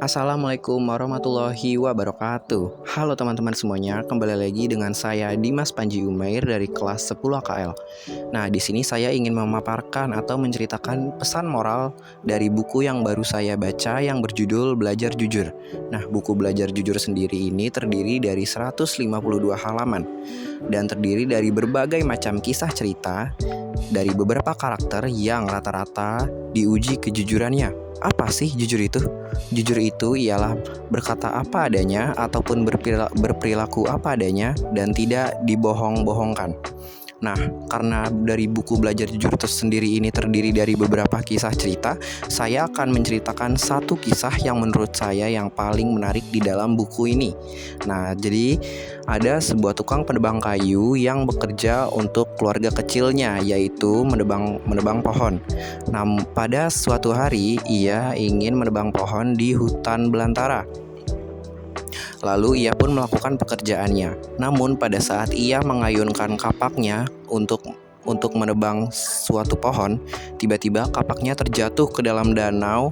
Assalamualaikum warahmatullahi wabarakatuh. Halo teman-teman semuanya, kembali lagi dengan saya Dimas Panji Umair dari kelas 10 AKL. Nah, di sini saya ingin memaparkan atau menceritakan pesan moral dari buku yang baru saya baca yang berjudul Belajar Jujur. Nah, buku Belajar Jujur sendiri ini terdiri dari 152 halaman dan terdiri dari berbagai macam kisah cerita dari beberapa karakter yang rata-rata diuji kejujurannya. Apa sih jujur itu? Jujur itu ialah berkata apa adanya ataupun berperilaku apa adanya dan tidak dibohong-bohongkan. Nah, karena dari buku Belajar Jujur itu sendiri ini terdiri dari beberapa kisah cerita, saya akan menceritakan satu kisah yang menurut saya yang paling menarik di dalam buku ini. Nah, jadi ada sebuah tukang penebang kayu yang bekerja untuk keluarga kecilnya, yaitu menebang pohon. Nah, pada suatu hari ia ingin menebang pohon di hutan belantara. Lalu ia pun melakukan pekerjaannya. Namun pada saat ia mengayunkan kapaknya untuk menebang suatu pohon, tiba-tiba kapaknya terjatuh ke dalam danau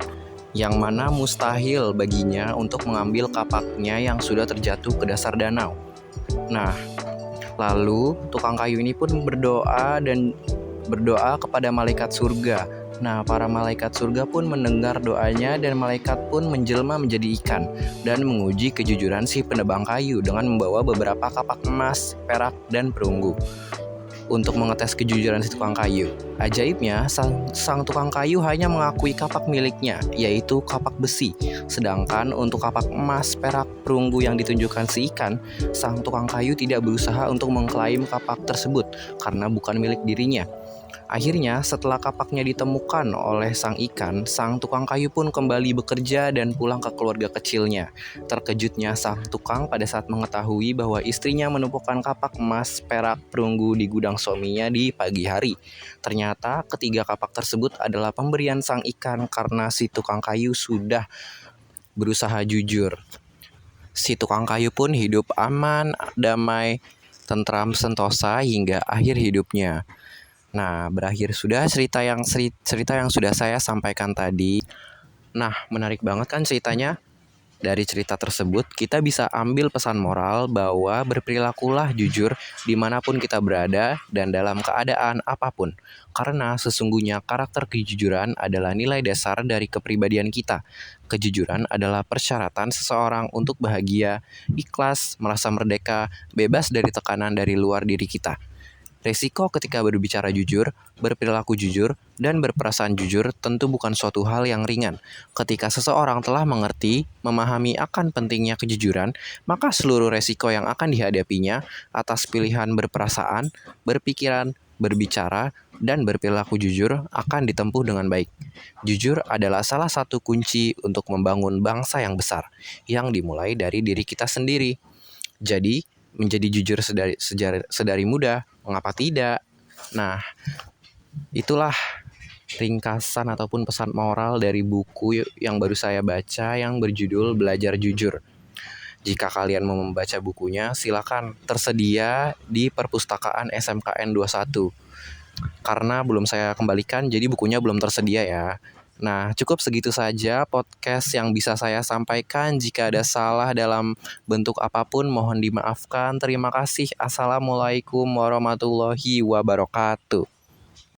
yang mana mustahil baginya untuk mengambil kapaknya yang sudah terjatuh ke dasar danau. Nah, lalu tukang kayu ini pun berdoa kepada malaikat surga. Nah, para malaikat surga pun mendengar doanya dan malaikat pun menjelma menjadi ikan dan menguji kejujuran si penebang kayu dengan membawa beberapa kapak emas, perak, dan perunggu untuk mengetes kejujuran si tukang kayu. Ajaibnya, sang tukang kayu hanya mengakui kapak miliknya, yaitu kapak besi. Sedangkan untuk kapak emas, perak, perunggu yang ditunjukkan si ikan, sang tukang kayu tidak berusaha untuk mengklaim kapak tersebut karena bukan milik dirinya. Akhirnya, setelah kapaknya ditemukan oleh sang ikan, sang tukang kayu pun kembali bekerja dan pulang ke keluarga kecilnya. Terkejutnya sang tukang pada saat mengetahui bahwa istrinya menumpukan kapak emas, perak, perunggu di gudang suaminya di pagi hari. Ternyata ketiga kapak tersebut adalah pemberian sang ikan karena si tukang kayu sudah berusaha jujur. Si tukang kayu pun hidup aman, damai, tentram, sentosa hingga akhir hidupnya. Nah, berakhir sudah cerita yang sudah saya sampaikan tadi. Nah, menarik banget kan ceritanya? Dari cerita tersebut, kita bisa ambil pesan moral bahwa berperilakulah jujur dimanapun kita berada dan dalam keadaan apapun. Karena sesungguhnya karakter kejujuran adalah nilai dasar dari kepribadian kita. Kejujuran adalah persyaratan seseorang untuk bahagia, ikhlas, merasa merdeka, bebas dari tekanan dari luar diri kita. Resiko ketika berbicara jujur, berperilaku jujur, dan berperasaan jujur tentu bukan suatu hal yang ringan. Ketika seseorang telah mengerti, memahami akan pentingnya kejujuran, maka seluruh resiko yang akan dihadapinya atas pilihan berperasaan, berpikiran, berbicara, dan berperilaku jujur akan ditempuh dengan baik. Jujur adalah salah satu kunci untuk membangun bangsa yang besar, yang dimulai dari diri kita sendiri. Jadi, menjadi jujur sedari muda, mengapa tidak? Nah, itulah ringkasan ataupun pesan moral dari buku yang baru saya baca yang berjudul Belajar Jujur. Jika kalian mau membaca bukunya, silakan, tersedia di perpustakaan SMKN 21. Karena belum saya kembalikan, jadi bukunya belum tersedia ya. Nah, cukup segitu saja podcast yang bisa saya sampaikan. Jika ada salah dalam bentuk apapun, mohon dimaafkan. Terima kasih. Assalamualaikum warahmatullahi wabarakatuh.